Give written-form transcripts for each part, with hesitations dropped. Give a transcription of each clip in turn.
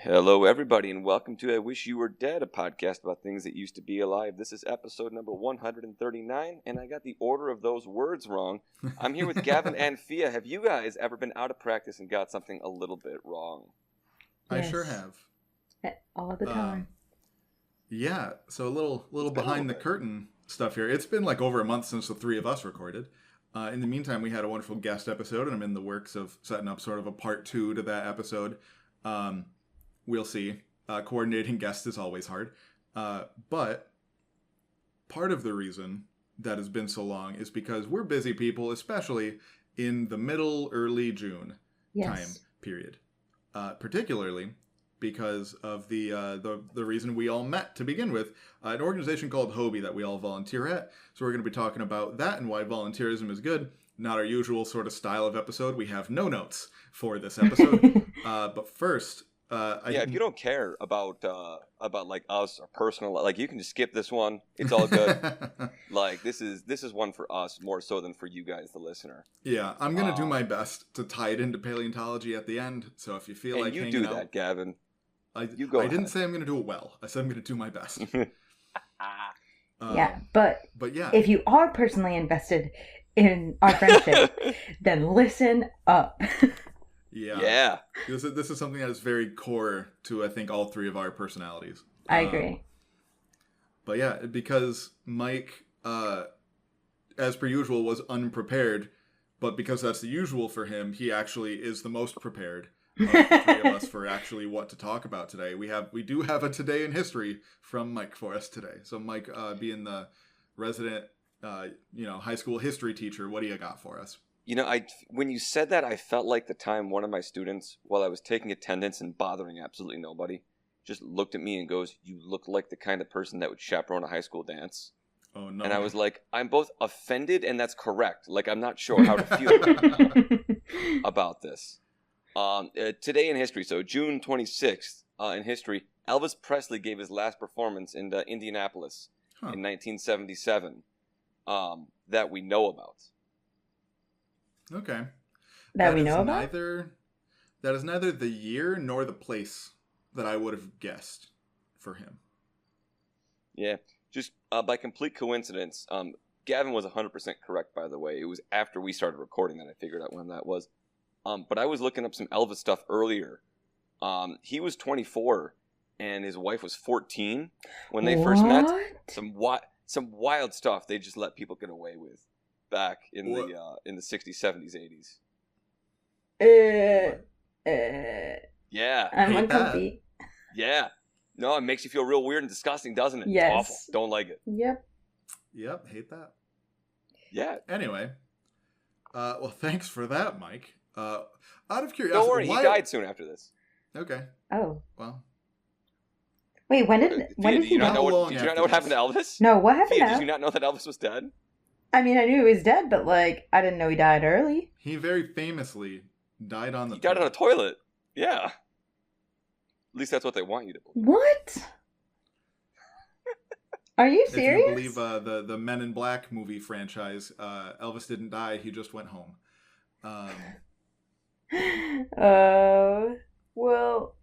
Hello, everybody, and welcome to I Wish You Were Dead, a podcast about things that used to be alive. This is episode number 139, and I got the order of those words wrong. I'm here with Gavin and Fia. Have you guys ever been out of practice and got something a little bit wrong? Yes. I sure have. All the time. Yeah, so a little behind the curtain stuff here. It's been like over a month since the three of us recorded. In the meantime, we had a wonderful guest episode, and I'm in the works of setting up sort of a part 2 to that episode. We'll see. Coordinating guests is always hard. But part of the reason that has been so long is because we're busy people, especially in the early June time period. Particularly because of the reason we all met to begin with, an organization called HOBY that we all volunteer at. So we're going to be talking about that and why volunteerism is good. Not our usual sort of style of episode. We have no notes for this episode. But first... if you don't care about like us or personal, like you can just skip this one. It's all good. Like this is one for us more so than for you guys, the listener. Yeah, I'm gonna do my best to tie it into paleontology at the end. So if you feel like you hanging do out, that, Gavin. I didn't say I'm gonna do it well. I said I'm gonna do my best. But yeah, if you are personally invested in our friendship, then listen up. Yeah. This is something that is very core to, I think, all three of our personalities. I agree. But yeah, because Mike, as per usual, was unprepared, but because that's the usual for him, he actually is the most prepared of the three of us for actually what to talk about today. We do have a Today in History from Mike for us today. So Mike, being the resident, high school history teacher, what do you got for us? You know, when you said that, I felt like the time one of my students, while I was taking attendance and bothering absolutely nobody, just looked at me and goes, "You look like the kind of person that would chaperone a high school dance." Oh, no. And I was like, I'm both offended and that's correct. Like, I'm not sure how to feel about this. Today in history, so June 26th in history, Elvis Presley gave his last performance in Indianapolis in 1977 that we know about. Okay. That we know about? That is neither the year nor the place that I would have guessed for him. Yeah, just by complete coincidence, Gavin was 100% correct, by the way. It was after we started recording that I figured out when that was. But I was looking up some Elvis stuff earlier. He was 24, and his wife was 14 when they first met. Some wild stuff they just let people get away with back in the 60s, 70s, 80s. Yeah. I'm uncomfy. Yeah. No, it makes you feel real weird and disgusting, doesn't it? Yes. It's awful. Don't like it. Yep, hate that. Yeah. Anyway, well, thanks for that, Mike. Out of curiosity... Don't worry, he died soon after this. Okay. Oh. Well... Wait, when did he die? Did you not know what happened to Elvis? No, what happened to Did you not know that Elvis was dead? I mean, I knew he was dead, but, I didn't know he died early. He very famously died on the toilet. He died on a toilet. Yeah. At least that's what they want you to believe. What? Are you serious? If you believe the Men in Black movie franchise, Elvis didn't die, he just went home. Well,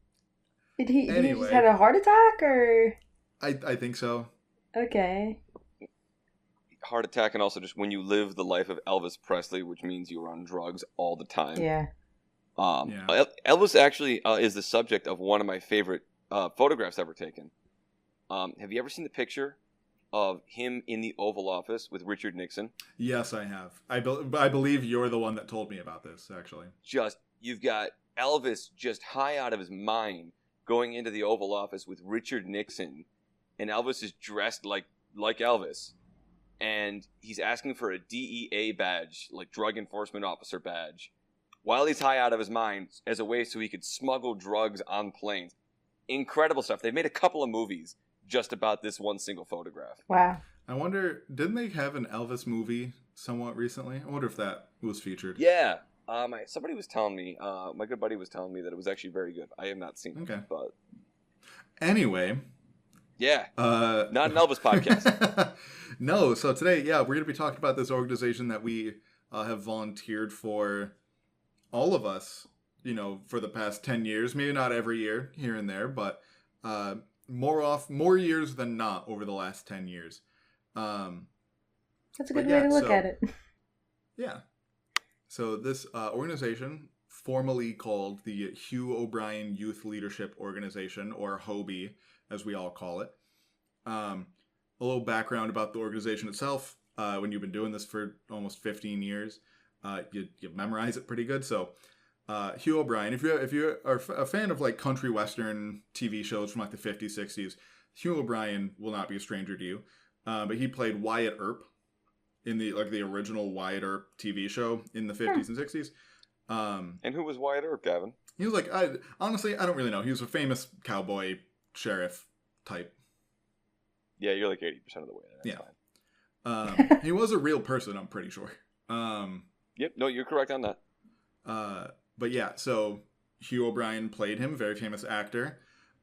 he anyway, just had a heart attack, or? I think so. Okay. Heart attack, and also just when you live the life of Elvis Presley, which means you were on drugs all the time. Yeah. Elvis actually is the subject of one of my favorite photographs ever taken. Have you ever seen the picture of him in the Oval Office with Richard Nixon? Yes, I have. I believe you're the one that told me about this, actually. You've got Elvis just high out of his mind going into the Oval Office with Richard Nixon, and Elvis is dressed like Elvis. And he's asking for a DEA badge, like Drug Enforcement Officer badge, while he's high out of his mind as a way so he could smuggle drugs on planes. Incredible stuff. They've made a couple of movies just about this one single photograph. Wow. I wonder, didn't they have an Elvis movie somewhat recently? I wonder if that was featured. Yeah. Somebody was telling me, my good buddy was telling me that it was actually very good. I have not seen it. Okay. But... Anyway... Yeah, not an Elvis podcast. No, so today, we're going to be talking about this organization that we have volunteered for, all of us, for the past 10 years, maybe not every year, here and there, but more years than not over the last 10 years. That's a good way to look at it. Yeah. So this organization, formally called the Hugh O'Brien Youth Leadership Organization, or HOBY, as we all call it. A little background about the organization itself. When you've been doing this for almost 15 years, you memorize it pretty good. So Hugh O'Brien, if you are a fan of like country western TV shows from like the 50s, 60s, Hugh O'Brien will not be a stranger to you. But he played Wyatt Earp in the original Wyatt Earp TV show in the 50s and 60s. And who was Wyatt Earp, Gavin? He was like, honestly, I don't really know. He was a famous cowboy sheriff type. Yeah, you're like 80% of the way there. That's fine. He was a real person, I'm pretty sure. Yep, no, you're correct on that. But yeah, so Hugh O'Brien played him, very famous actor.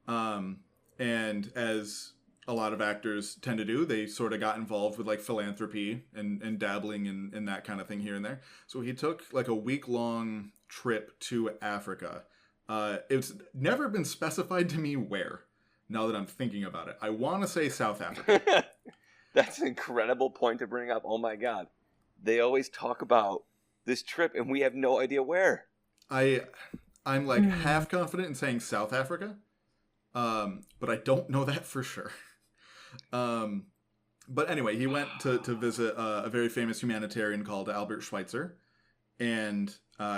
And as a lot of actors tend to do, they sort of got involved with like philanthropy and dabbling in that kind of thing here and there. So he took like a week-long trip to Africa. It's never been specified to me where, now that I'm thinking about it. I want to say South Africa. That's an incredible point to bring up. Oh my God. They always talk about this trip and we have no idea where. I'm like half confident in saying South Africa, but I don't know that for sure. But anyway, he went to visit a very famous humanitarian called Albert Schweitzer, and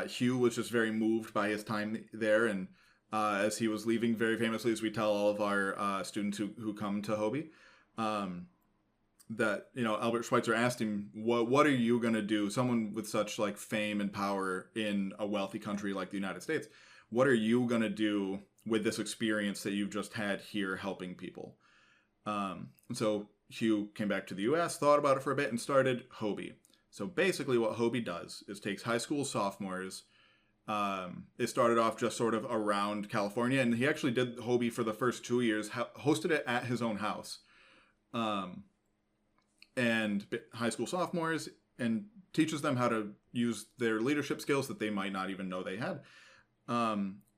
Hugh was just very moved by his time there. And as he was leaving, very famously, as we tell all of our students who come to HOBY, that Albert Schweitzer asked him, "What are you gonna do? Someone with such like fame and power in a wealthy country like the United States, what are you gonna do with this experience that you've just had here helping people?" And so Hugh came back to the U.S., thought about it for a bit, and started HOBY. So basically what HOBY does is takes high school sophomores. It started off just sort of around California, and he actually did HOBY for the first 2 years, hosted it at his own house. And high school sophomores, and teaches them how to use their leadership skills that they might not even know they had,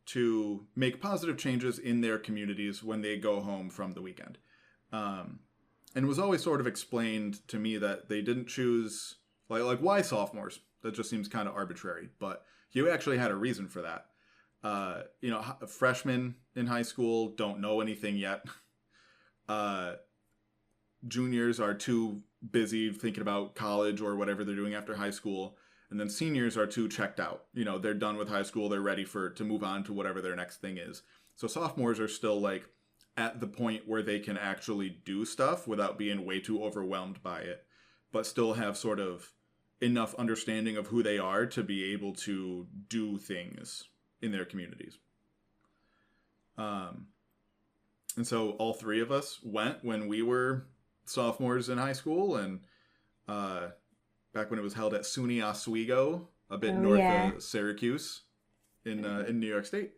to make positive changes in their communities when they go home from the weekend. And it was always sort of explained to me that they didn't choose, like why sophomores? That just seems kind of arbitrary, but Hugh actually had a reason for that. Freshmen in high school don't know anything yet. Juniors are too busy thinking about college or whatever they're doing after high school. And then seniors are too checked out. They're done with high school. They're ready to move on to whatever their next thing is. So sophomores are still like at the point where they can actually do stuff without being way too overwhelmed by it, but still have sort of enough understanding of who they are to be able to do things in their communities. And so all three of us went when we were sophomores in high school, and back when it was held at SUNY Oswego, a bit north of Syracuse in New York State.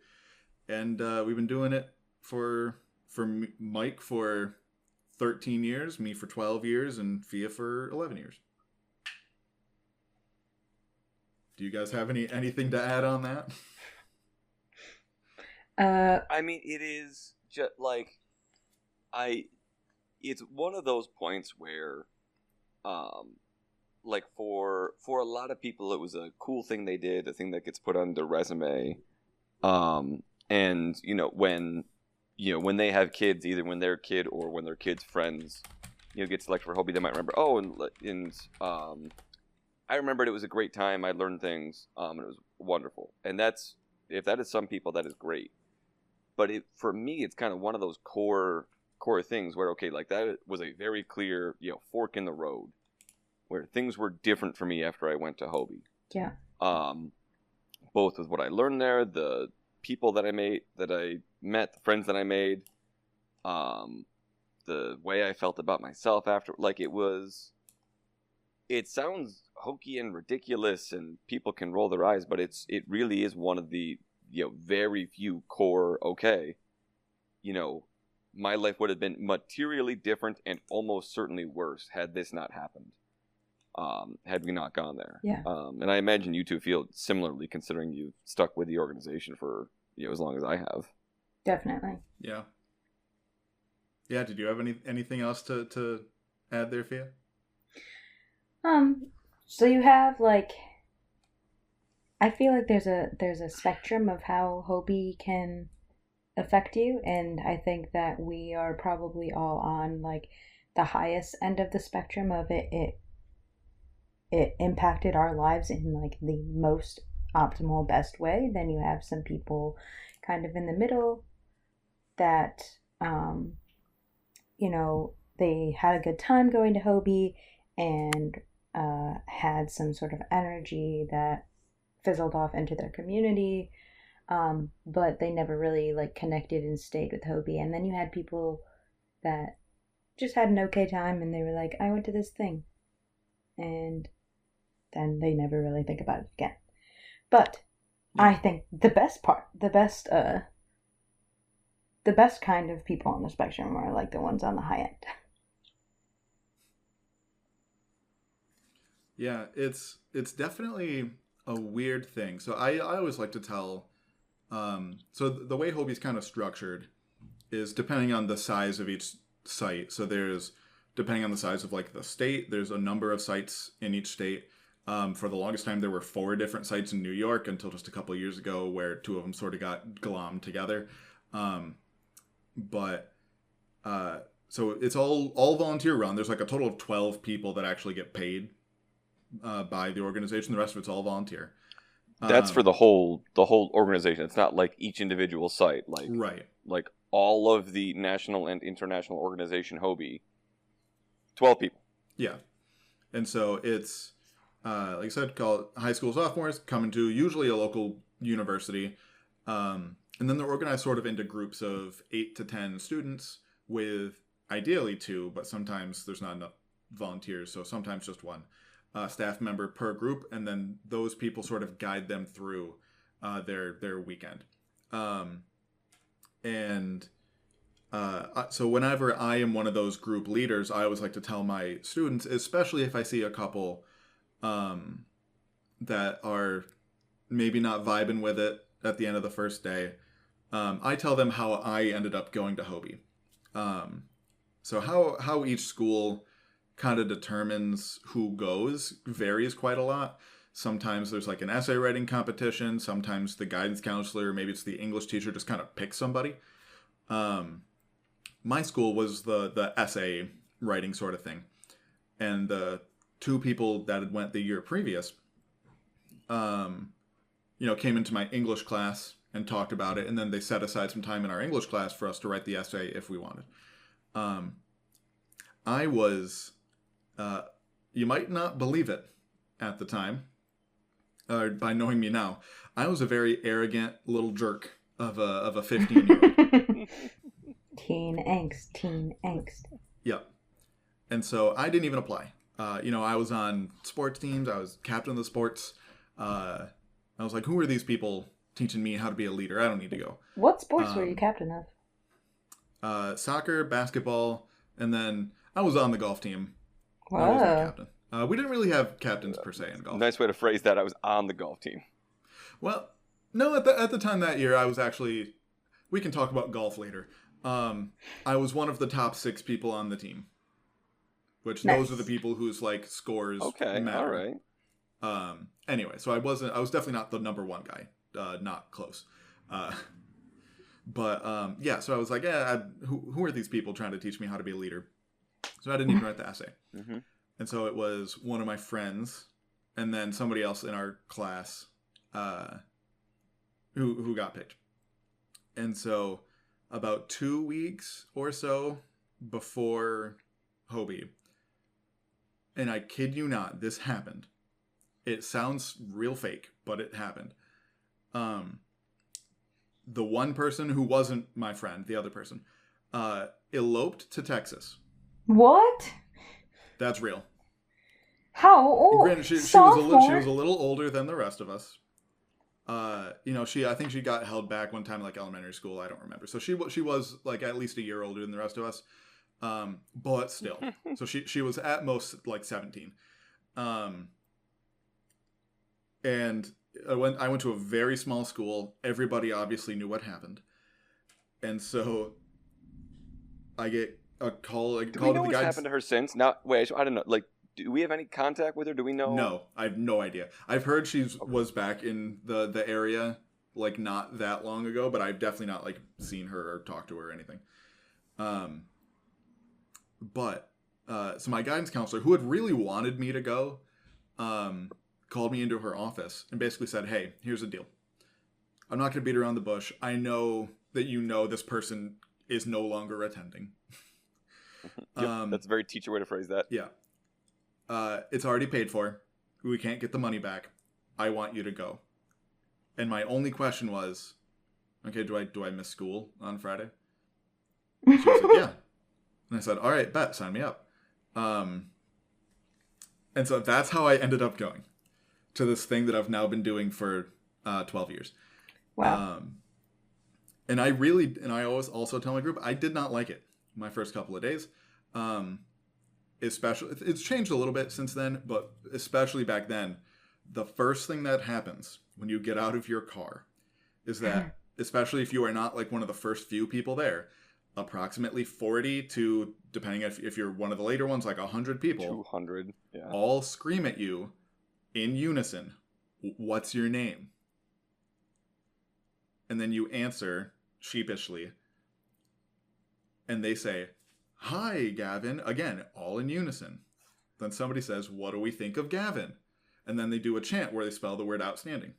And we've been doing it for Mike for 13 years, me for 12 years, and Fia for 11 years. Do you guys have anything to add on that? I mean, it is just like it's one of those points where, like for a lot of people, it was a cool thing they did, a thing that gets put on their resume, and when they have kids, either when they're a kid or when their kids' friends, get selected for HOBY, they might remember. Oh, and I remembered it was a great time. I learned things, and it was wonderful. And if that is some people, that is great. But for me, it's kind of one of those core things where, okay, like that was a very clear, fork in the road, where things were different for me after I went to HOBY. Yeah. Both with what I learned there, the people that I met, the friends that I made, the way I felt about myself after, like it sounds hokey and ridiculous and people can roll their eyes, but it really is one of the, very few core, my life would have been materially different and almost certainly worse had this not happened. had we not gone there. Yeah. And I imagine you two feel similarly, considering you've stuck with the organization for as long as I have. Definitely. Yeah. Yeah. Did you have anything else to add there, Fia? So you have I feel like there's a spectrum of how HOBY can affect you, and I think that we are probably all on the highest end of the spectrum of it. It impacted our lives in the most optimal, best way. Then you have some people kind of in the middle that they had a good time going to HOBY and had some sort of energy that fizzled off into their community, but they never really connected and stayed with HOBY. And then you had people that just had an okay time and they were like, I went to this thing, and then they never really think about it again. But yeah. I think the best kind of people on the spectrum are the ones on the high end. Yeah, it's definitely a weird thing. So I always like to tell, so the way HOBY's kind of structured is depending on the size of each site. So depending on the size of the state, there's a number of sites in each state. For the longest time, there were 4 different sites in New York until just a couple of years ago, where 2 of them sort of got glommed together. So it's all volunteer run. There's a total of 12 people that actually get paid by the organization. The rest of it's all volunteer. That's for the whole organization. It's not like each individual site. Right. Like all of the national and international organization HOBY, 12 people. Yeah. And so it's like I said, called high school sophomores coming to usually a local university. And then they're organized sort of into groups of 8 to 10 students with ideally 2, but sometimes there's not enough volunteers, so sometimes just 1 staff member per group, and then those people sort of guide them through their weekend. So whenever I am one of those group leaders, I always like to tell my students, especially if I see a couple that are maybe not vibing with it at the end of the first day, I tell them how I ended up going to HOBY. So how each school kind of determines who goes varies quite a lot. Sometimes there's an essay writing competition. Sometimes the guidance counselor, maybe it's the English teacher, just kind of picks somebody. My school was the essay writing sort of thing. And the 2 people that had went the year previous, came into my English class and talked about it. And then they set aside some time in our English class for us to write the essay if we wanted. I was, you might not believe it at the time, by knowing me now, I was a very arrogant little jerk of a 15-year-old. Teen angst. Yep. And so I didn't even apply. I was on sports teams. I was captain of the sports. I was like, who are these people teaching me how to be a leader? I don't need to go. What sports were you captain of? Soccer, basketball, and then I was on the golf team. Wow. I was not captain. We didn't really have captains per se in golf. Nice way to phrase that. I was on the golf team. Well, no, at the time that year, I was actually... We can talk about golf later. I was one of the top 6 people on the team. Which nice. Those are the people whose scores matter. All right. Anyway, so I was definitely not the number 1 guy. Not close. Yeah, so I was like, who are these people trying to teach me how to be a leader? So I didn't even write the essay. Mm-hmm. And so it was one of my friends and then somebody else in our class who got picked. And so about 2 weeks or so before HOBY, and I kid you not, this happened. It sounds real fake, but it happened. The one person who wasn't my friend, the other person, eloped to Texas. What? That's real. How old? Granted, she was a little older than the rest of us. I think she got held back one time, elementary school. I don't remember. So she was at least a year older than the rest of us. But still, so she was at most 17. Um, and I went to a very small school. Everybody obviously knew what happened. And so I get a call. Do we know what's happened to her since? Now, wait, I don't know. Like, do we have any contact with her? Do we know? No, I have no idea. I've heard she was back in the area, like, not that long ago, but I've definitely not, like, seen her or talked to her or anything. So my guidance counselor, who had really wanted me to go, called me into her office and basically said, hey, here's the deal. I'm not going to beat around the bush. I know that this person is no longer attending. Yep, that's a very teacher way to phrase that. Yeah. It's already paid for. We can't get the money back. I want you to go. And my only question was, okay, do I miss school on Friday? She was like, yeah. And I said, all right, bet, sign me up. And so that's how I ended up going to this thing that I've now been doing for 12 years. Wow. And I always also tell my group, I did not like it my first couple of days. Especially, it's changed a little bit since then, but especially back then, the first thing that happens when you get out of your car is that, especially if you are not like one of the first few people there, approximately 40 to, depending if you're one of the later ones, like 100 people, 200, yeah, all scream at you in unison, what's your name? And then you answer sheepishly, and they say, hi, Gavin. Again, all in unison. Then somebody says, what do we think of Gavin? And then they do a chant where they spell the word outstanding.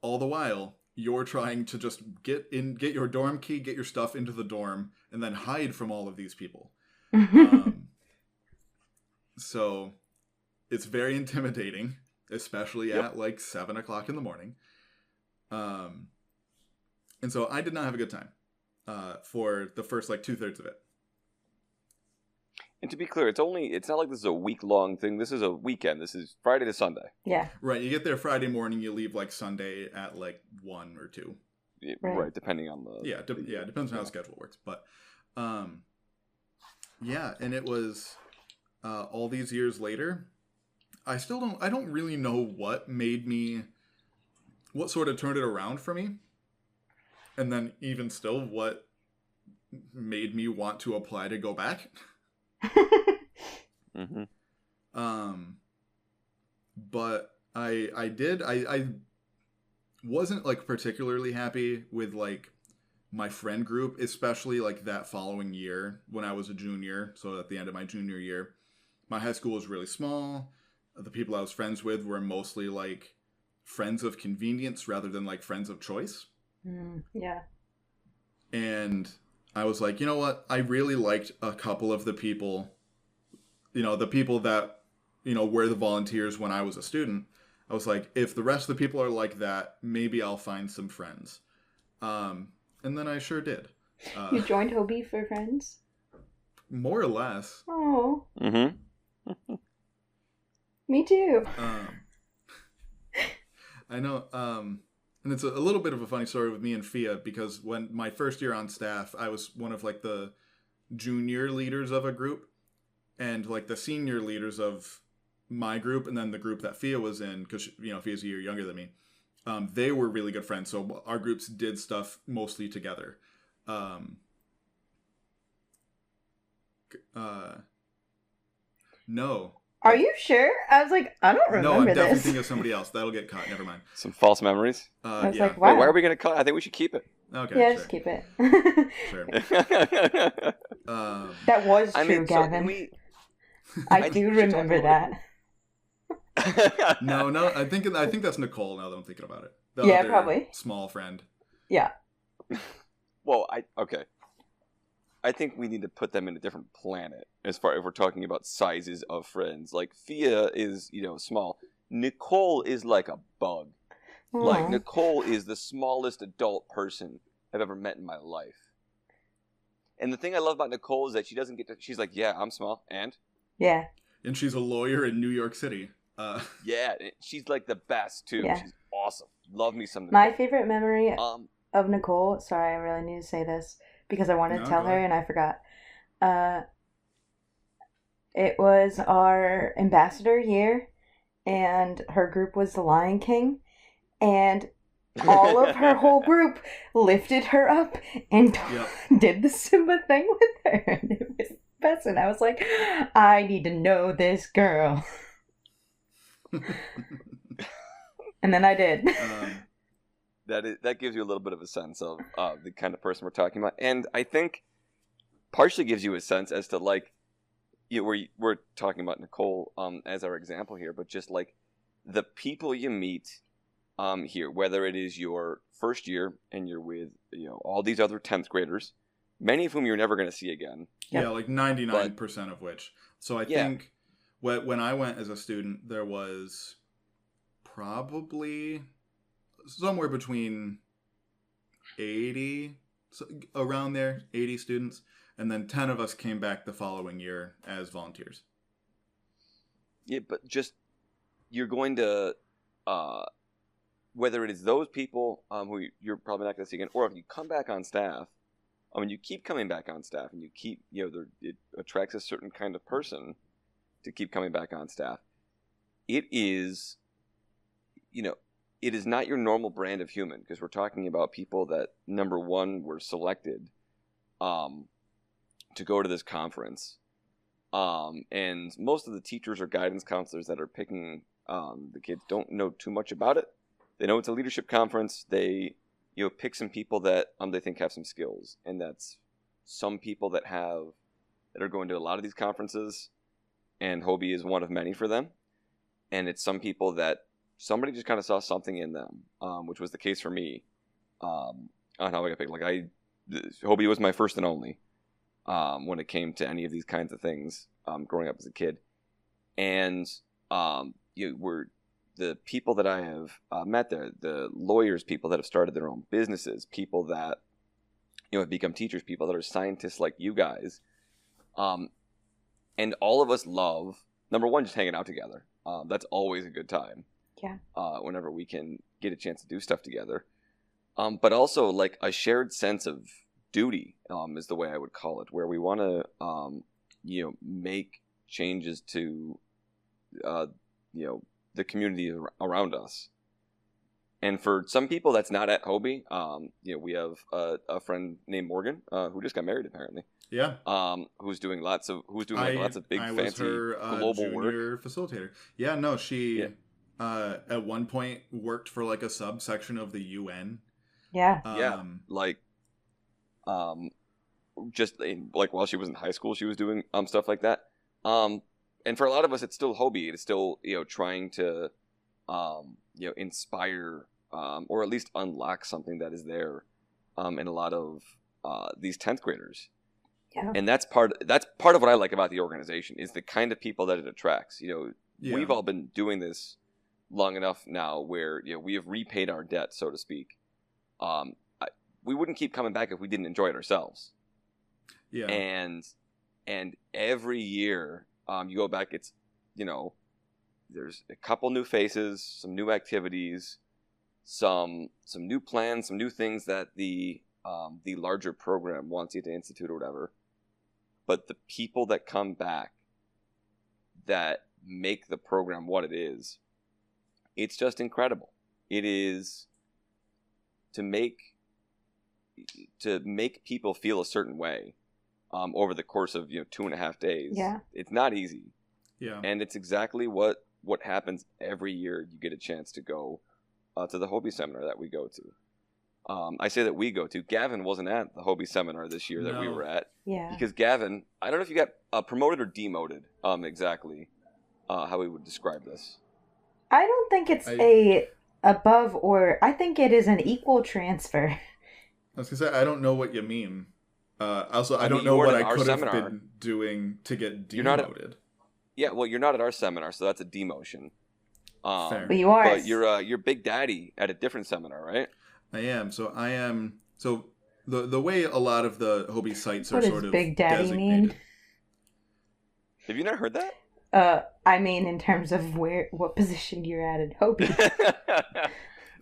All the while, you're trying to just get your dorm key, get your stuff into the dorm, and then hide from all of these people. So it's very intimidating, especially at like 7 o'clock in the morning. And so I did not have a good time for the first like 2/3 of it. And to be clear, it's not like this is a week-long thing. This is a weekend. This is Friday to Sunday. Yeah. Right. You get there Friday morning. You leave like Sunday at like 1 or 2. Yeah, right. Depending on the... Yeah. It depends on how the schedule works. But, yeah. And it was all these years later. I don't really know what sort of turned it around for me. And then even still, what made me want to apply to go back. Mm-hmm. But I wasn't like particularly happy with like my friend group, especially like that following year when I was a junior. So at the end of my junior year, my high school was really small. The people I was friends with were mostly like friends of convenience rather than like friends of choice. Yeah. And I was like, you know what? I really liked a couple of the people, the people that, were the volunteers when I was a student. I was like, if the rest of the people are like that, maybe I'll find some friends. And then I sure did. You joined HOBY for friends? More or less. Oh. Mm-hmm. Me too. I know. And it's a little bit of a funny story with me and Fia, because when my first year on staff, I was one of like the junior leaders of a group, and like the senior leaders of my group, and then the group that Fia was in, because Fia's a year younger than me. They were really good friends, so our groups did stuff mostly together. No. Are you sure? I was like, I don't remember this. No, I'm definitely thinking of somebody else. That'll get cut. Never mind. Some false memories. I was yeah. like, wow. Wait, why are we going to cut? I think we should keep it. Okay. Yeah, sure. just keep it. Sure. That was true, Gavin. I do remember that. No, I think that's Nicole now that I'm thinking about it. The Yeah, other probably. small friend. Yeah. Well, I think we need to put them in a different planet as far if we're talking about sizes of friends. Like Fia is, small. Nicole is like a bug. Aww. Like Nicole is the smallest adult person I've ever met in my life. And the thing I love about Nicole is that she doesn't she's like, yeah, I'm small, and? Yeah. And she's a lawyer in New York City. Yeah, she's like the best too. Yeah. She's awesome. Love me some Nicole. My favorite memory of Nicole, sorry, I really need to say this because I wanted to tell her and I forgot. It was our ambassador year, and her group was the Lion King, and all of her whole group lifted her up and Yep. did the Simba thing with her. And it was the best. And I was like, I need to know this girl. And then I did. That gives you a little bit of a sense of the kind of person we're talking about, and I think partially gives you a sense as to like, we're talking about Nicole as our example here, but just like the people you meet here, whether it is your first year and you're with all these other 10th graders, many of whom you're never going to see again. Yeah, like 99% of which. So I think when I went as a student, there was probably somewhere between 80, around there, 80 students. And then 10 of us came back the following year as volunteers. Yeah, but just, you're going to, whether it is those people who you're probably not going to see again, or if you come back on staff, I mean, you keep coming back on staff, and you keep, it attracts a certain kind of person to keep coming back on staff. It is, it is not your normal brand of human, because we're talking about people that, number one, were selected to go to this conference. And most of the teachers or guidance counselors that are picking the kids don't know too much about it. They know it's a leadership conference. They pick some people that they think have some skills, and that's some people that are going to a lot of these conferences, and HOBY is one of many for them. And it's some people that somebody just kind of saw something in them, which was the case for me on how I got picked. Like HOBY was my first and only when it came to any of these kinds of things growing up as a kid. And were the people that I have met there, the lawyers, people that have started their own businesses, people that have become teachers, people that are scientists like you guys, and all of us love, number one, just hanging out together. That's always a good time. Yeah. Whenever we can get a chance to do stuff together, but also like a shared sense of duty is the way I would call it, where we want to make changes to the community around us. And for some people that's not at HOBY, we have a friend named Morgan who just got married apparently. Yeah. Lots of big I fancy was her, global junior work facilitator. Yeah, no, she at one point worked for like a subsection of the UN. Yeah. Just like while she was in high school, she was doing stuff like that. And for a lot of us, it's still HOBY. It's still trying to inspire or at least unlock something that is there in a lot of these 10th graders. Yeah. And that's part of what I like about the organization, is the kind of people that it attracts. We've all been doing this long enough now where we have repaid our debt, so to speak. We wouldn't keep coming back if we didn't enjoy it ourselves. Yeah. And every year you go back, it's there's a couple new faces, some new activities, some new plans, some new things that the larger program wants you to institute or whatever. But the people that come back that make the program what it is, it's just incredible. It is to make people feel a certain way over the course of 2.5 days. Yeah. It's not easy. Yeah. And it's exactly what happens every year. You get a chance to go to the HOBY seminar that we go to. I say that we go to. Gavin wasn't at the HOBY seminar this year that we were at. Yeah. Because Gavin, I don't know if you got promoted or demoted exactly how we would describe this. I don't think it's above, or I think it is an equal transfer. I was going to say, I don't know what you mean. Also, I don't know what I could have been doing to get demoted. You're not at our seminar, so that's a demotion. Fair. But you are. But you're Big Daddy at a different seminar, right? I am. So I am. So the way a lot of the HOBY sites are sort of Big Daddy designated. mean? Have you not heard that? I mean, in terms of what position you're at HOBY.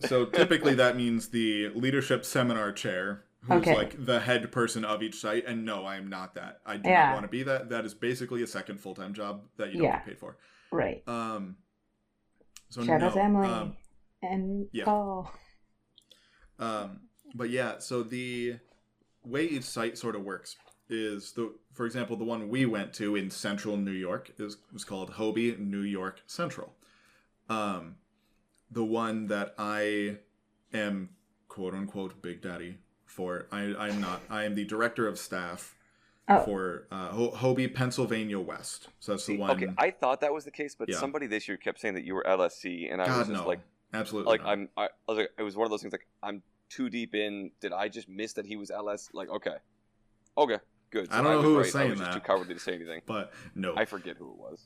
So typically that means the leadership seminar chair, who's Okay. like the head person of each site. And no, I am not that. I do not Yeah. want to be that. That is basically a second full-time job that you don't Yeah. get paid for. Right. So Shout out to no. Emily and Yeah. Paul. But yeah, so the way each site sort of works is for example, the one we went to in central New York was called HOBY New York Central. The one that I am quote unquote Big Daddy for, I'm not. I am the director of staff for HOBY Pennsylvania West. So that's the one. Okay, I thought that was the case, but Yeah. somebody this year kept saying that you were LSC, and I was just no. like, absolutely like not. I was like, it was one of those things like I'm too deep in. Did I just miss that he was LS? Like, okay, good. So I don't know who was right. saying I was just that. too cowardly to say anything. But no, I forget who it was.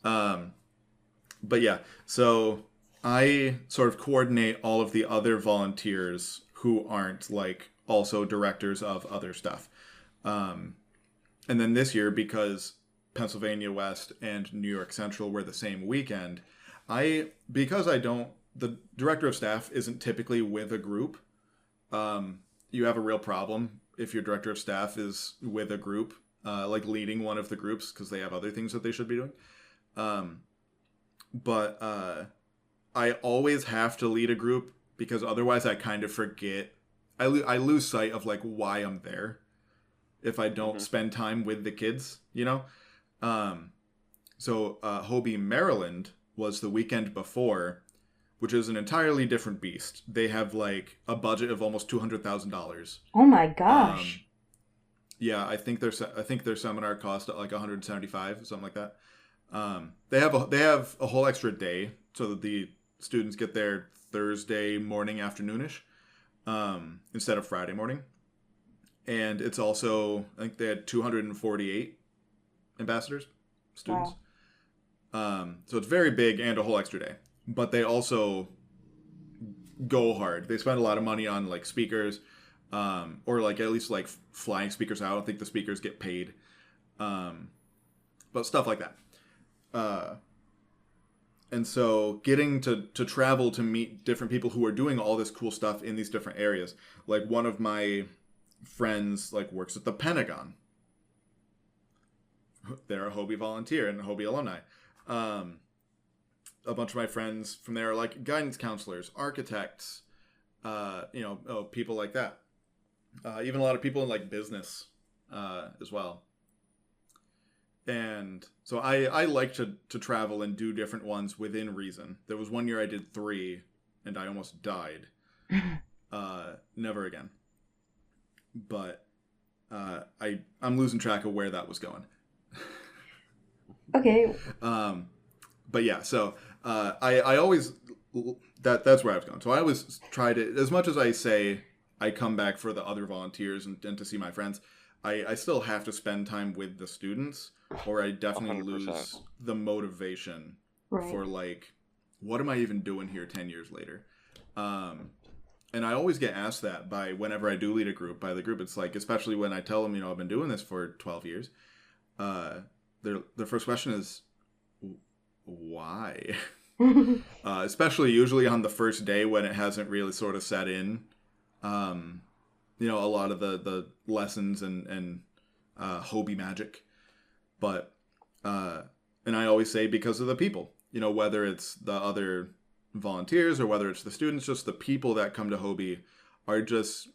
But yeah, so I sort of coordinate all of the other volunteers who aren't like also directors of other stuff. And then this year, because Pennsylvania West and New York Central were the same weekend, the director of staff isn't typically with a group. You have a real problem if your director of staff is with a group, like leading one of the groups because they have other things that they should be doing. But I always have to lead a group because otherwise I kind of forget. I lose sight of like why I'm there if I don't spend time with the kids, you know? So HOBY Maryland was the weekend before, which is an entirely different beast. They have like a budget of almost $200,000. Oh my gosh. Yeah, I think their seminar cost like $175, something like that. They have a whole extra day so that the students get there Thursday morning, afternoonish, instead of Friday morning. And it's also, I think they had 248 ambassadors, students. Wow. So it's very big and a whole extra day. But they also go hard. They spend a lot of money on like speakers, or like at least like flying speakers out. I don't think the speakers get paid, but stuff like that. And so getting to travel to meet different people who are doing all this cool stuff in these different areas. Like one of my friends like works at the Pentagon. They're a HOBY volunteer and a HOBY alumni. A bunch of my friends from there are like guidance counselors, architects, people like that. Even a lot of people in like business as well. And so I like to travel and do different ones within reason. There was one year I did 3 and I almost died. Never again. But I'm losing track of where that was going. Okay. But yeah, so I always that's where I was going. So I always try to, as much as I say I come back for the other volunteers and to see my friends, I still have to spend time with the students, or I definitely 100%. Lose the motivation for like, what am I even doing here 10 years later? And I always get asked that by whenever I do lead a group, by the group. It's like, especially when I tell them, I've been doing this for 12 years. The first question is, why? Especially usually on the first day when it hasn't really sort of set in. A lot of the lessons and HOBY magic. But, and I always say because of the people, whether it's the other volunteers or whether it's the students, just the people that come to HOBY are just,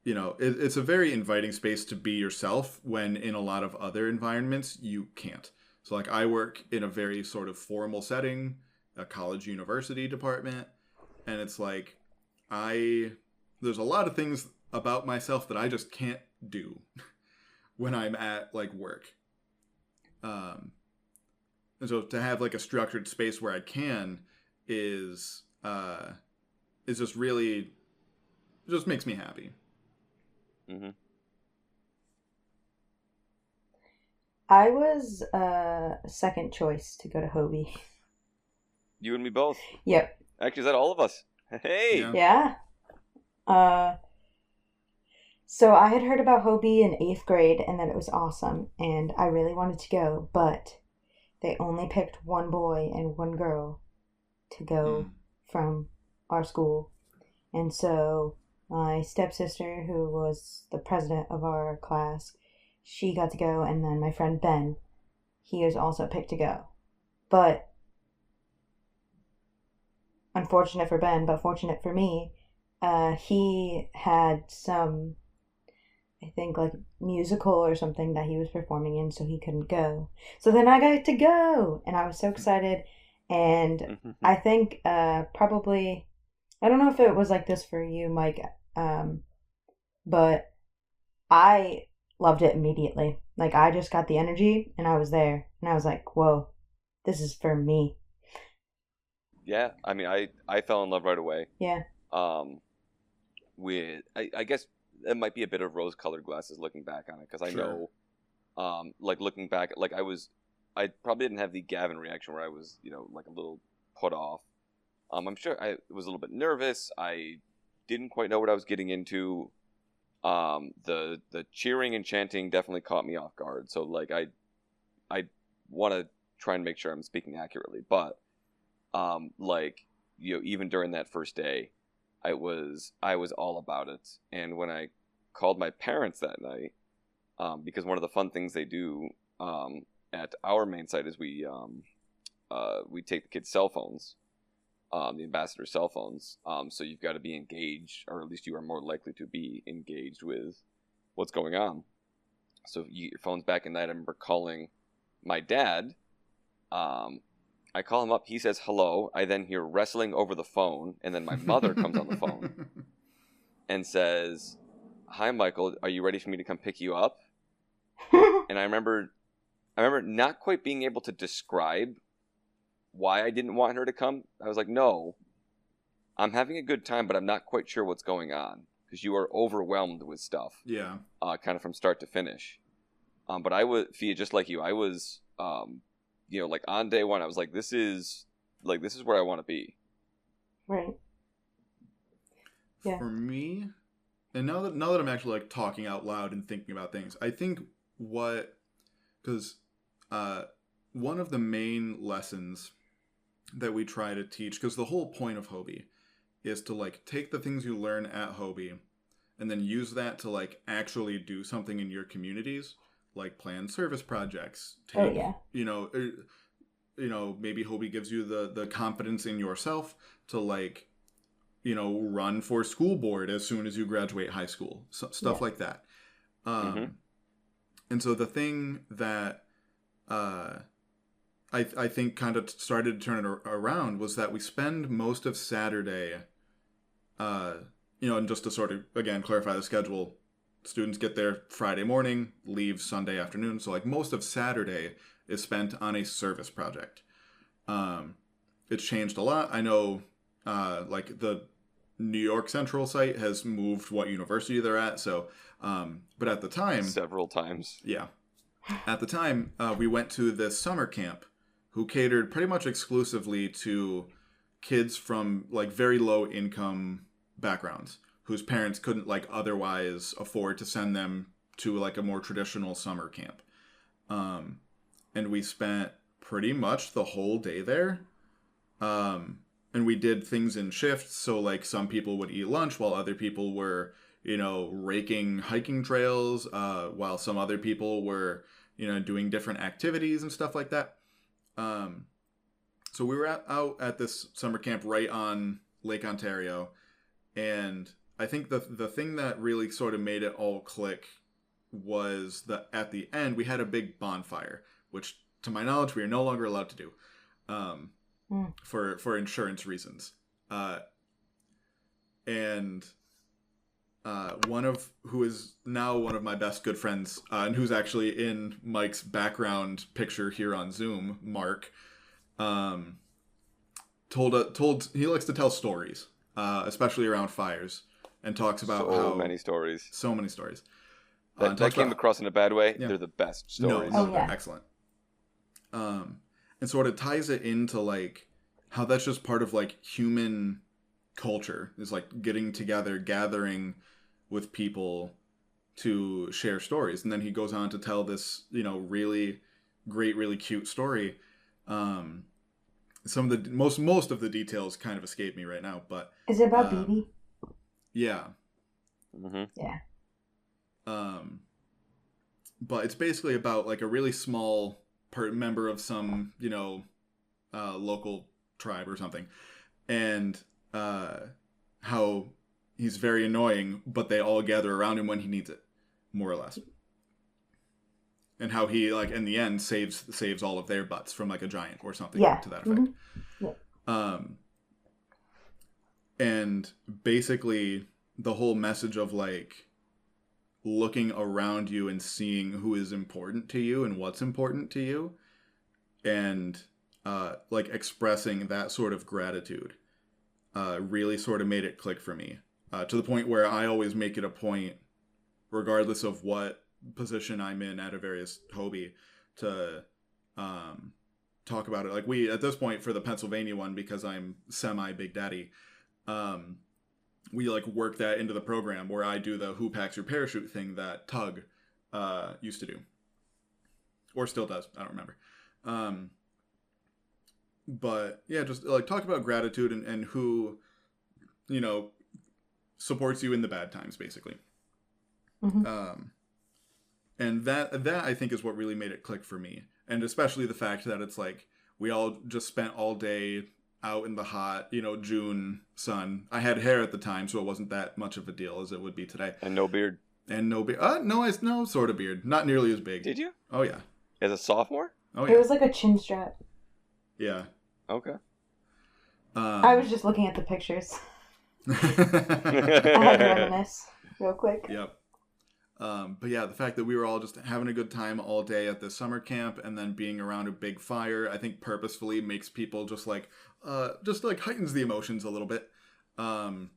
it's a very inviting space to be yourself when in a lot of other environments you can't. So like I work in a very sort of formal setting, a college university department, and it's like there's a lot of things about myself that I just can't do when I'm at like work. And so to have like a structured space where I can is just really, it just makes me happy. Mm-hmm. I was second choice to go to HOBY. You and me both. Yep. Actually, is that all of us? Hey. Yeah. So I had heard about HOBY in 8th grade and that it was awesome, and I really wanted to go, but they only picked one boy and one girl to go from our school. And so My stepsister, who was the president of our class, she got to go, and then my friend Ben, he was also picked to go. But unfortunate for Ben, but fortunate for me, he had some, I think, like musical or something that he was performing in, so he couldn't go. So then I got to go, and I was so excited. And I think probably, I don't know if it was like this for you, Mike, but I loved it immediately. Like, I just got the energy, and I was there, and I was like, whoa, this is for me. Yeah, I mean, I fell in love right away. Yeah. With I guess it might be a bit of rose-colored glasses looking back on it, because I Sure. know, like looking back, like I probably didn't have the Gavin reaction where I was, like a little put off. I'm sure I was a little bit nervous. I didn't quite know what I was getting into. The cheering and chanting definitely caught me off guard. So like I want to try and make sure I'm speaking accurately, but like even during that first day, I was all about it. And when I called my parents that night, because one of the fun things they do at our main site is we take the kids' cell phones, the ambassador cell phones. So you've got to be engaged, or at least you are more likely to be engaged with what's going on. So you get your phones back in night. I remember calling my dad. I call him up. He says hello. I then hear wrestling over the phone, and then my mother comes on the phone and says, "Hi, Michael. Are you ready for me to come pick you up?" And I remember not quite being able to describe why I didn't want her to come. I was like, "No, I'm having a good time, but I'm not quite sure what's going on because you are overwhelmed with stuff." Yeah. Kind of from start to finish. But I was, Fia, just like you, I was, like on day one, I was like, this is where I want to be. Right. Yeah. For me, and now that I'm actually like talking out loud and thinking about things, I think because one of the main lessons that we try to teach, because the whole point of HOBY is to like take the things you learn at HOBY and then use that to like actually do something in your communities, like plan service projects. Oh, yeah. Maybe HOBY gives you the confidence in yourself to like, run for school board as soon as you graduate high school, stuff like that. And so the thing that I think kind of started to turn it around was that we spend most of Saturday, and just to sort of, again, clarify the schedule, students get there Friday morning, leave Sunday afternoon. So like most of Saturday is spent on a service project. It's changed a lot. I know like the New York Central site has moved what university they're at. So, but at the time... Several times. Yeah. At the time, we went to this summer camp who catered pretty much exclusively to kids from like very low income backgrounds whose parents couldn't like otherwise afford to send them to like a more traditional summer camp. And we spent pretty much the whole day there. And we did things in shifts. So like some people would eat lunch while other people were, raking hiking trails, while some other people were, doing different activities and stuff like that. So we were out at this summer camp right on Lake Ontario. And I think the thing that really sort of made it all click was that at the end we had a big bonfire, which to my knowledge we are no longer allowed to do for insurance reasons. And who is now one of my best good friends, and who's actually in Mike's background picture here on Zoom, Mark, told he likes to tell stories, especially around fires, and talks about so many stories. That came across in a bad way. Yeah. They're the best stories. No, they're excellent. And sort of ties it into like how that's just part of like human culture, is like getting together, gathering with people to share stories. And then he goes on to tell this, really great, really cute story. Some of the most of the details kind of escape me right now, but is it about BB? Yeah. Mm-hmm. Yeah. But it's basically about like a really small member of some, local tribe or something, and how he's very annoying, but they all gather around him when he needs it, more or less. And how he, like, in the end saves all of their butts from like a giant or something to that effect. Mm-hmm. Yeah. And basically the whole message of like looking around you and seeing who is important to you and what's important to you, and like expressing that sort of gratitude really sort of made it click for me, to the point where I always make it a point, regardless of what position I'm in at a various HOBY, to talk about it. Like we, at this point for the Pennsylvania one, because I'm semi Big Daddy, we like work that into the program where I do the who packs your parachute thing that Tug used to do, or still does. I don't remember. But yeah, just like talk about gratitude and who, supports you in the bad times, basically. Mm-hmm. And that I think is what really made it click for me, and especially the fact that it's like we all just spent all day out in the hot, June sun. I had hair at the time, so it wasn't that much of a deal as it would be today. And no beard. And no beard. No sort of beard. Not nearly as big. Did you? Oh yeah. As a sophomore? Oh yeah. It was like a chin strap. Yeah. Okay. I was just looking at the pictures. I had to reminisce real quick. Yep. But yeah, the fact that we were all just having a good time all day at this summer camp and then being around a big fire, I think purposefully makes people just like heightens the emotions a little bit. And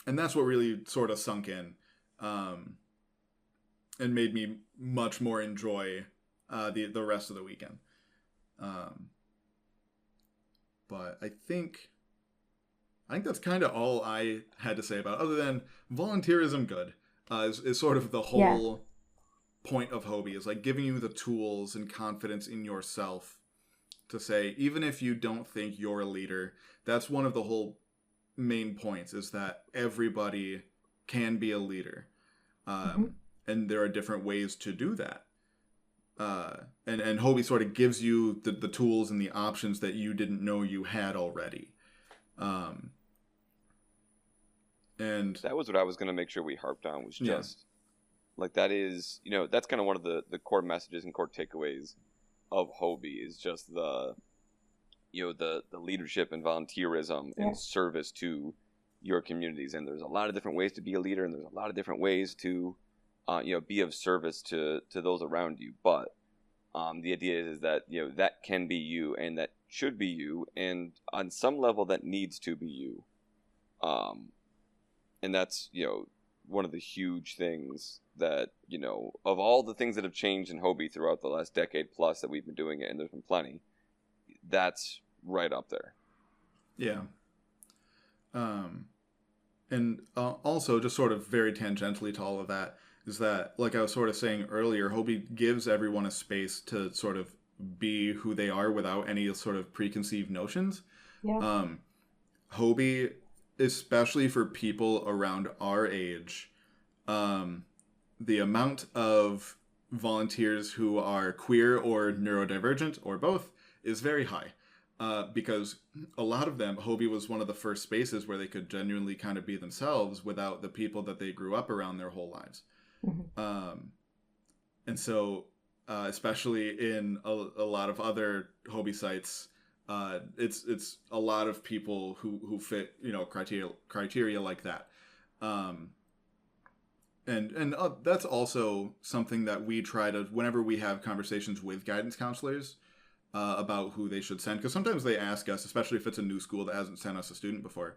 that's what really sort of sunk in, and made me much more enjoy the rest of the weekend. But I think that's kind of all I had to say about it, other than volunteerism good. Is sort of the whole point of HOBY, is like giving you the tools and confidence in yourself to say, even if you don't think you're a leader, that's one of the whole main points, is that everybody can be a leader. And there are different ways to do that. And HOBY sort of gives you the tools and the options that you didn't know you had already. And that was what I was going to make sure we harped on, was just like, that is, that's kind of one of the core messages and core takeaways of HOBY, is just the leadership and volunteerism and service to your communities. And there's a lot of different ways to be a leader, and there's a lot of different ways to be of service to those around you. But the idea is that that can be you, and that should be you, and on some level that needs to be you. And that's, one of the huge things that, of all the things that have changed in HOBY throughout the last decade plus that we've been doing it, and there's been plenty, that's right up there. Yeah. And also, just sort of very tangentially to all of that, is that, like I was sort of saying earlier, HOBY gives everyone a space to sort of be who they are without any sort of preconceived notions. Yeah. HOBY, especially for people around our age, the amount of volunteers who are queer or neurodivergent or both is very high, because a lot of them, HOBY was one of the first spaces where they could genuinely kind of be themselves without the people that they grew up around their whole lives. Mm-hmm. And so, especially in a lot of other HOBY sites, it's a lot of people who fit criteria like that, and that's also something that we try to, whenever we have conversations with guidance counselors about who they should send, because sometimes they ask us, especially if it's a new school that hasn't sent us a student before,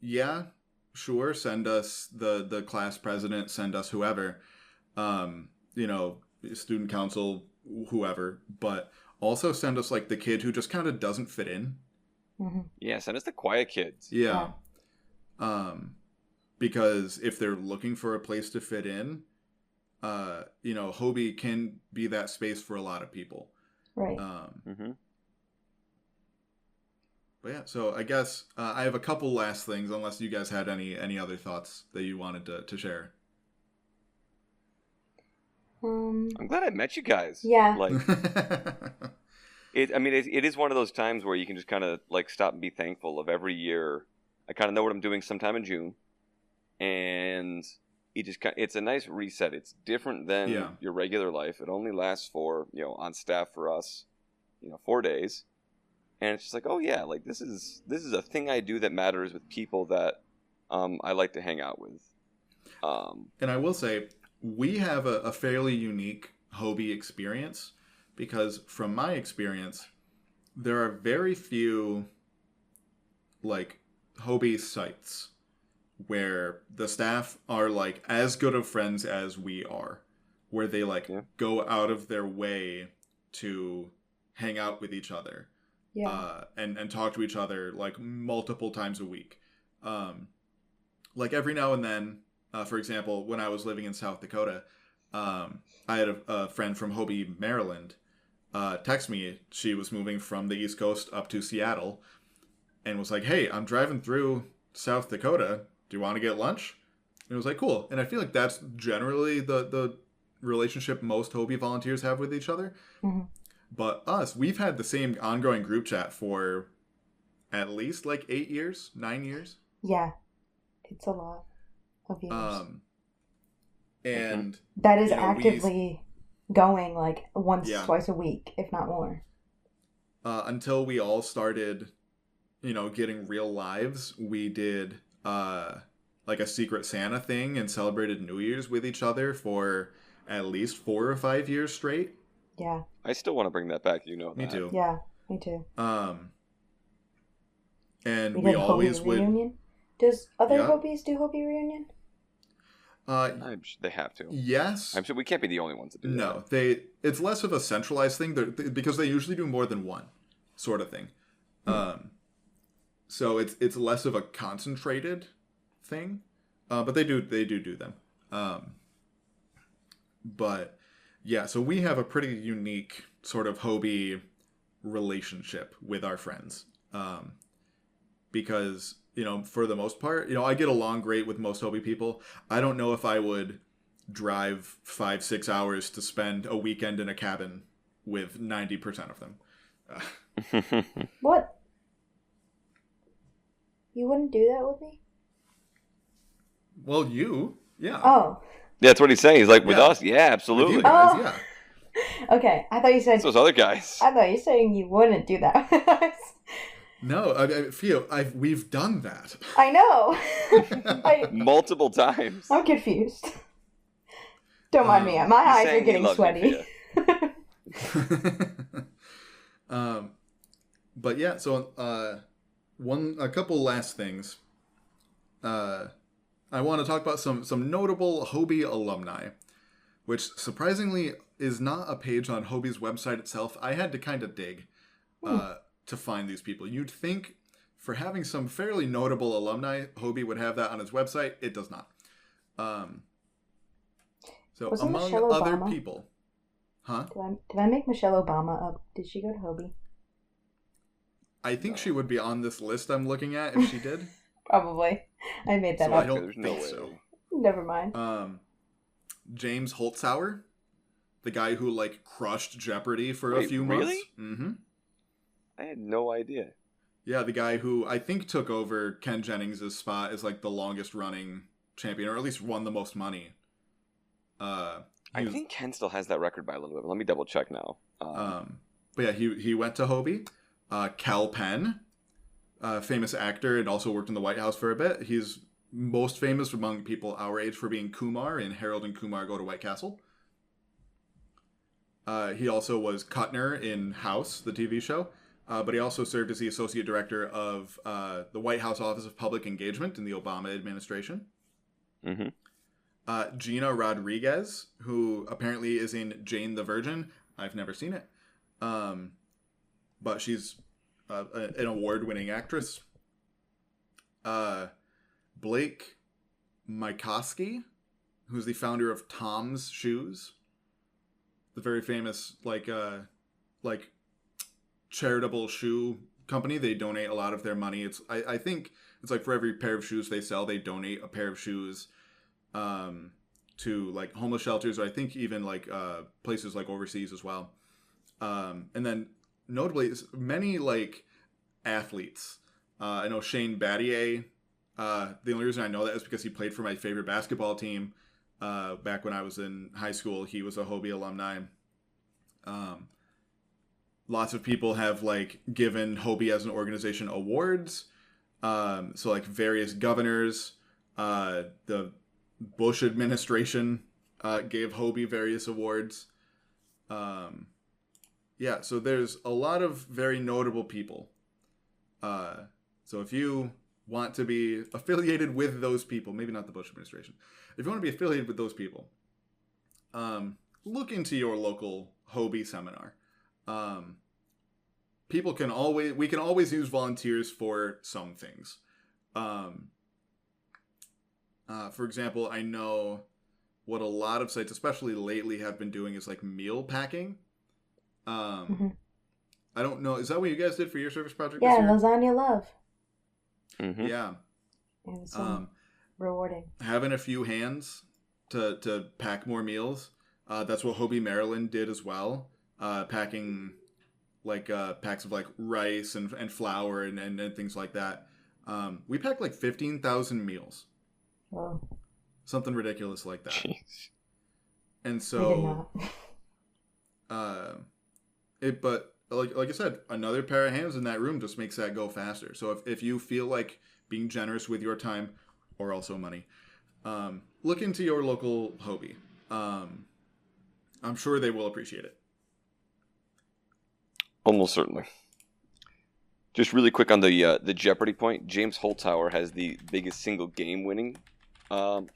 yeah, sure, send us the class president, send us whoever, student council, whoever, but also send us like the kid who just kind of doesn't fit in. Mm-hmm. Yeah, send us the quiet kids. Yeah. Because if they're looking for a place to fit in, HOBY can be that space for a lot of people. Right. Mm-hmm. But yeah, so I guess I have a couple last things, unless you guys had any other thoughts that you wanted to share. I'm glad I met you guys. Yeah. Like, it is one of those times where you can just kind of like stop and be thankful of every year. I kind of know what I'm doing sometime in June, and it's a nice reset. It's different than your regular life. It only lasts for, on staff for us, 4 days. And it's just like, oh yeah, like this is a thing I do that matters with people that I like to hang out with. And I will say, we have a fairly unique HOBY experience, because from my experience, there are very few like HOBY sites where the staff are like as good of friends as we are, where they go out of their way to hang out with each other. Yeah. And talk to each other like multiple times a week. Like every now and then, for example, when I was living in South Dakota, I had a friend from HOBY, Maryland, text me. She was moving from the East Coast up to Seattle and was like, hey, I'm driving through South Dakota. Do you want to get lunch? And it was like, cool. And I feel like that's generally the relationship most HOBY volunteers have with each other. Mm-hmm. But we've had the same ongoing group chat for at least like 8 years, 9 years. Yeah. It's a lot of years. And that is actively going like once, twice a week, if not more. Until we all started, getting real lives, we did like a Secret Santa thing and celebrated New Year's with each other for at least 4 or 5 years straight. Yeah. I still want to bring that back, Me too. Yeah, me too. And we always HOBY reunion? Does other Yeah. HOBYs do HOBY reunion? I'm sure they have to. Yes. I'm sure we can't be the only ones to do that. No, it's less of a centralized thing because they usually do more than one sort of thing. So it's less of a concentrated thing, but they do them. But yeah, so we have a pretty unique sort of HOBY relationship with our friends, because for the most part, I get along great with most HOBY people. I don't know if I would drive 5-6 hours to spend a weekend in a cabin with 90% of them. What? You wouldn't do that with me? Well, yeah. Oh. Yeah, that's what he's saying. He's like, with us, yeah, absolutely. With you guys, Oh. yeah. Okay, I thought you said... It's those other guys. I thought you were saying you wouldn't do that with us. No, Theo, we've done that. I know. Multiple times. I'm confused. Don't mind me. My eyes are getting sweaty. But yeah, so a couple last things. I want to talk about some notable HOBY alumni, which surprisingly is not a page on HOBY's website itself. I had to kind of dig to find these people. You'd think for having some fairly notable alumni, HOBY would have that on its website. It does not. So Wasn't among Michelle other Obama? people, huh? Did I make Michelle Obama up? Did she go to HOBY? I think she would be on this list I'm looking at if she did. Probably. I made that So up. I don't There's no think way. so. Never mind. James Holtzhauer, the guy who crushed Jeopardy for a few months. Really? Mm-hmm. I had no idea. Yeah, the guy who I think took over Ken Jennings' spot as the longest running champion, or at least won the most money. I think Ken still has that record by a little bit. But let me double check now. But yeah, he went to HOBY. Cal Penn, famous actor, and also worked in the White House for a bit. He's most famous among people our age for being Kumar in Harold and Kumar Go to White Castle. He also was Kuttner in House, the TV show. But he also served as the associate director of the White House Office of Public Engagement in the Obama administration. Mm-hmm. Gina Rodriguez, who apparently is in Jane the Virgin. I've never seen it. But she's an award-winning actress. Blake Mycoskie, who's the founder of Tom's Shoes. The very famous, charitable shoe company. They donate a lot of their money. I think it's like for every pair of shoes they sell, they donate a pair of shoes to like homeless shelters, or I think even like places like overseas as well. And then notably, many like athletes. I know Shane Battier. The only reason I know that is because he played for my favorite basketball team back when I was in high school. He was a HOBY alumni. Lots of people have like given HOBY as an organization awards. So like various governors, the Bush administration gave HOBY various awards. Yeah, so there's a lot of very notable people. So if you want to be affiliated with those people, maybe not the Bush administration, if you want to be affiliated with those people, look into your local HOBY seminar. We can always use volunteers for some things. For example, I know what a lot of sites, especially lately, have been doing is like meal packing. I don't know. Is that what you guys did for your service project this year? Lasagna love. Mm-hmm. Yeah. It was rewarding. Having a few hands to pack more meals. That's what HOBY Maryland did as well. Packing like packs of like rice and flour and things like that. We packed like 15,000 meals. Whoa. Something ridiculous like that. Jeez. And We so did not. but like I said, another pair of hands in that room just makes that go faster. So if you feel like being generous with your time or also money, look into your local HOBY. I'm sure they will appreciate it. Almost certainly. Just really quick on the Jeopardy point, James Holzhauer has the biggest single game winning.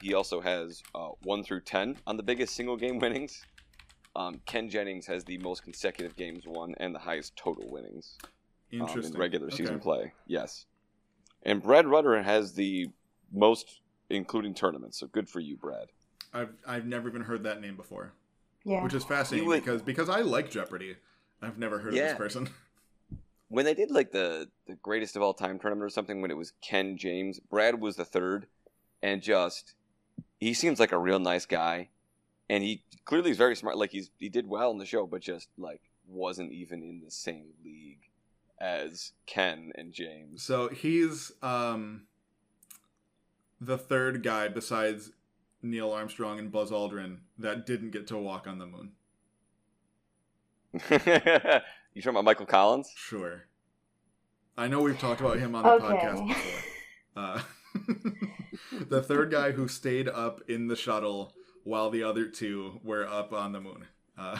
He also has 1 through 10 on the biggest single game winnings. Ken Jennings has the most consecutive games won and the highest total winnings in regular season play. Yes. And Brad Rutter has the most, including tournaments. So good for you, Brad. I've never even heard that name before. Yeah. Which is fascinating because I like Jeopardy. I've never heard of this person. When they did like the greatest of all time tournament or something, when it was Ken James, Brad was the third, and he seems like a real nice guy. And he clearly is very smart. Like he did well in the show, but just like wasn't even in the same league as Ken and James. So he's the third guy besides Neil Armstrong and Buzz Aldrin that didn't get to walk on the moon. You talking about Michael Collins? Sure. I know we've talked about him on the podcast before. The third guy who stayed up in the shuttle while the other two were up on the moon. All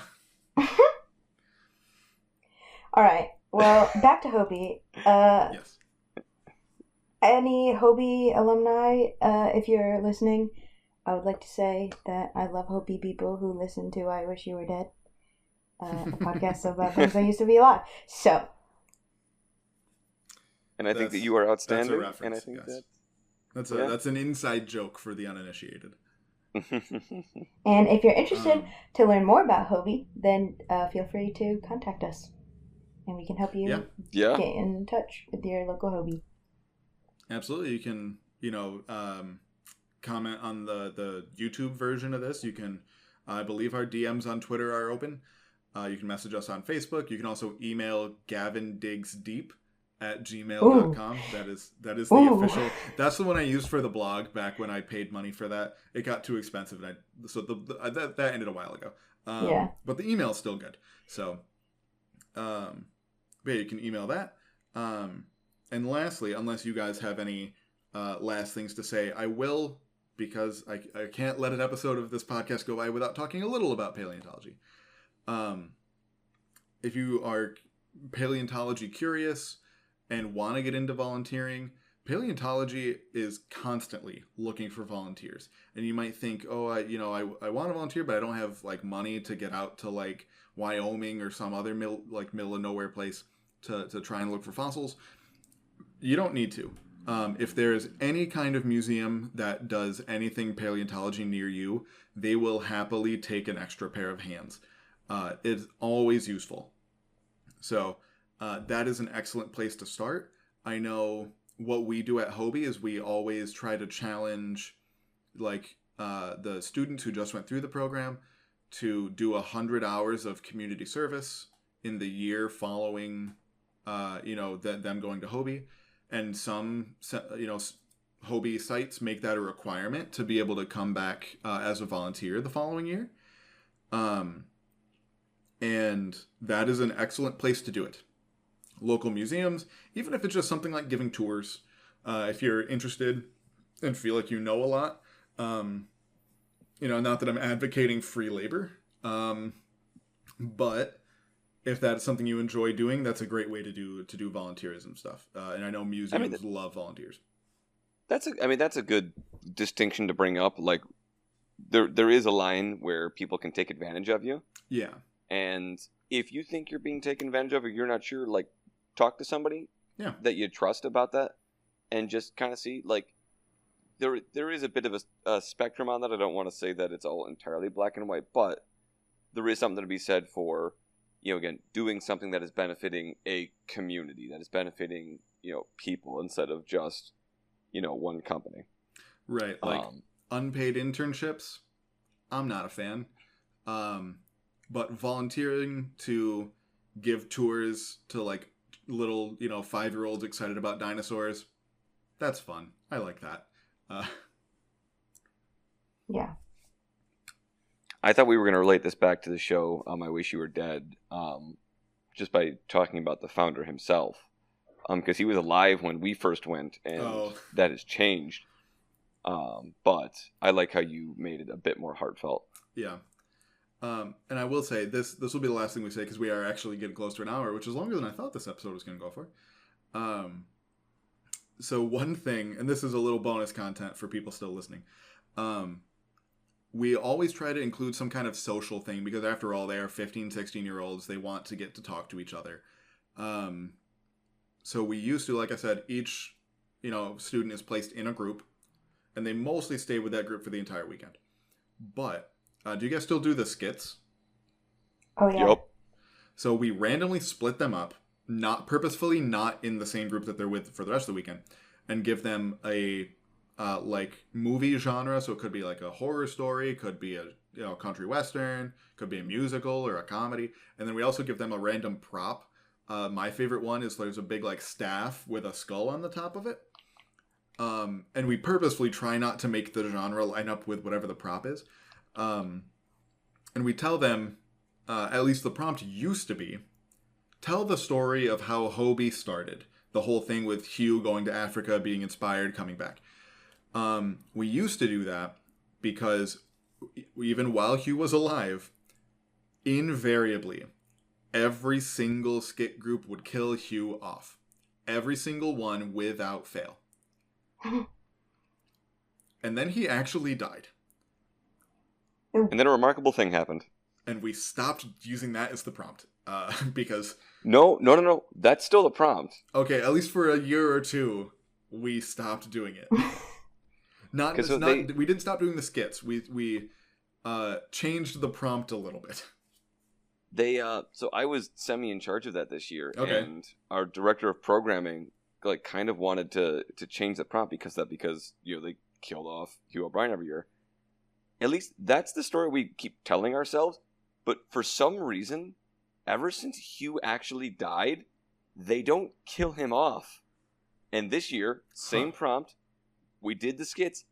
right. Well, back to HOBY. Yes. Any HOBY alumni, if you're listening, I would like to say that I love HOBY people who listen to I Wish You Were Dead, a podcast about things I used to be alive. So. And I think that you are outstanding. That's a reference, and I think yes. That's an inside joke for the uninitiated. And if you're interested to learn more about HOBY, then feel free to contact us, and we can help you get in touch with your local HOBY. Absolutely, you can comment on the YouTube version of this. You can, I believe our DMs on Twitter are open. You can message us on Facebook. You can also email gavindigsdeep@gmail.com. That is the official. That's the one I used for the blog back when I paid money for that. It got too expensive, and that ended a while ago. But the email is still good. So, but yeah, you can email that. And lastly, unless you guys have any last things to say, I will, because I can't let an episode of this podcast go by without talking a little about paleontology. If you are paleontology curious and want to get into volunteering, paleontology is constantly looking for volunteers. And you might think, I want to volunteer, but I don't have like money to get out to like Wyoming or some other middle of nowhere place to try and look for fossils. You don't need to. If there is any kind of museum that does anything paleontology near you, they will happily take an extra pair of hands. It's always useful. So that is an excellent place to start. I know what we do at HOBY is we always try to challenge the students who just went through the program to do 100 hours of community service in the year following them going to HOBY. And some HOBY sites make that a requirement to be able to come back as a volunteer the following year. And that is an excellent place to do it. Local museums, even if it's just something like giving tours, if you're interested and feel like you know a lot. Not that I'm advocating free labor, but if that's something you enjoy doing, that's a great way to do volunteerism stuff. And I know museums love volunteers. That's a good distinction to bring up. Like, there is a line where people can take advantage of you. Yeah. And if you think you're being taken advantage of, or you're not sure, like, talk to somebody that you trust about that, and just kind of see, like, there is a bit of a spectrum on that. I don't want to say that it's all entirely black and white, but there is something to be said for, again, doing something that is benefiting a community, that is benefiting, people instead of just, one company. Right. Like unpaid internships, I'm not a fan. But volunteering to give tours to like little, 5-year-olds excited about dinosaurs, that's fun. I like that. Yeah. I thought we were going to relate this back to the show, I Wish You Were Dead, just by talking about the founder himself. Because he was alive when we first went, and that has changed. But I like how you made it a bit more heartfelt. Yeah. And I will say, this will be the last thing we say, because we are actually getting close to an hour, which is longer than I thought this episode was going to go for. So one thing, and this is a little bonus content for people still listening, we always try to include some kind of social thing, because after all, they are 15, 16-year-olds. They want to get to talk to each other. So we used to, like I said, each student is placed in a group, and they mostly stay with that group for the entire weekend. But do you guys still do the skits? Oh, yeah. Yep. So we randomly split them up, not purposefully, not in the same group that they're with for the rest of the weekend, and give them a movie genre. So it could be like a horror story, could be a country western, could be a musical or a comedy. And then we also give them a random prop. My favorite one is there's a big like staff with a skull on the top of it. And we purposefully try not to make the genre line up with whatever the prop is. And we tell them, at least the prompt used to be, tell the story of how HOBY started. The whole thing with Hugh going to Africa, being inspired, coming back. We used to do that because even while Hugh was alive, invariably, every single skit group would kill Hugh off. Every single one without fail. And then he actually died. And then a remarkable thing happened. And we stopped using that as the prompt. Because... No. That's still the prompt. Okay, at least for a year or two, we stopped doing it. We didn't stop doing the skits. We changed the prompt a little bit. So I was semi in charge of that this year. Okay. And our director of programming kind of wanted to change the prompt because they killed off Hugh O'Brien every year. At least that's the story we keep telling ourselves. But for some reason, ever since Hugh actually died, they don't kill him off. And this year, same prompt, we did the skits.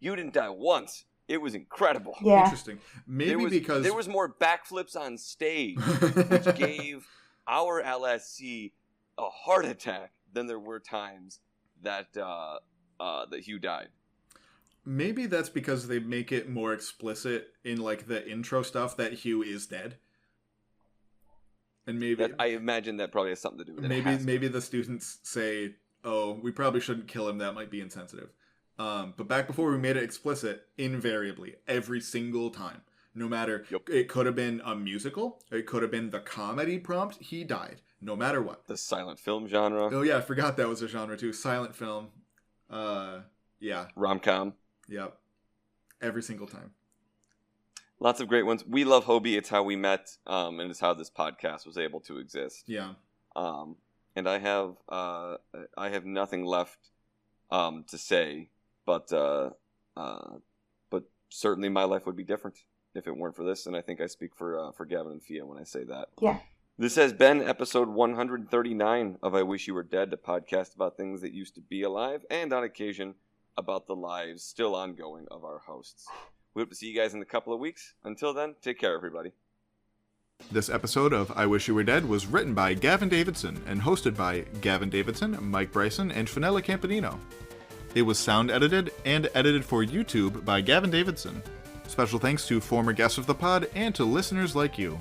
Hugh didn't die once. It was incredible. Yeah. Interesting. Maybe because there was more backflips on stage, which gave our LSC a heart attack than there were times that that Hugh died. Maybe that's because they make it more explicit in like the intro stuff that Hugh is dead. And maybe I imagine that probably has something to do with it. Maybe the students say, "Oh, we probably shouldn't kill him. That might be insensitive." But back before we made it explicit, invariably, every single time, no matter, it could have been a musical, it could have been the comedy prompt, he died, no matter what. The silent film genre. Oh yeah, I forgot that was a genre too. Silent film. Yeah. Rom-com. Yep. Every single time. Lots of great ones. We love HOBY. It's how we met, and it's how this podcast was able to exist. Yeah. And I have nothing left to say, but certainly my life would be different if it weren't for this, and I think I speak for Gavin and Fia when I say that. Yeah. This has been episode 139 of I Wish You Were Dead, a podcast about things that used to be alive, and on occasion about the lives still ongoing of our hosts. We hope to see you guys in a couple of weeks. Until then, take care, everybody. This episode of I Wish You Were Dead was written by Gavin Davidson and hosted by Gavin Davidson, Mike Bryson, and Finella Campanino. It was sound edited and edited for YouTube by Gavin Davidson. Special thanks to former guests of the pod and to listeners like you.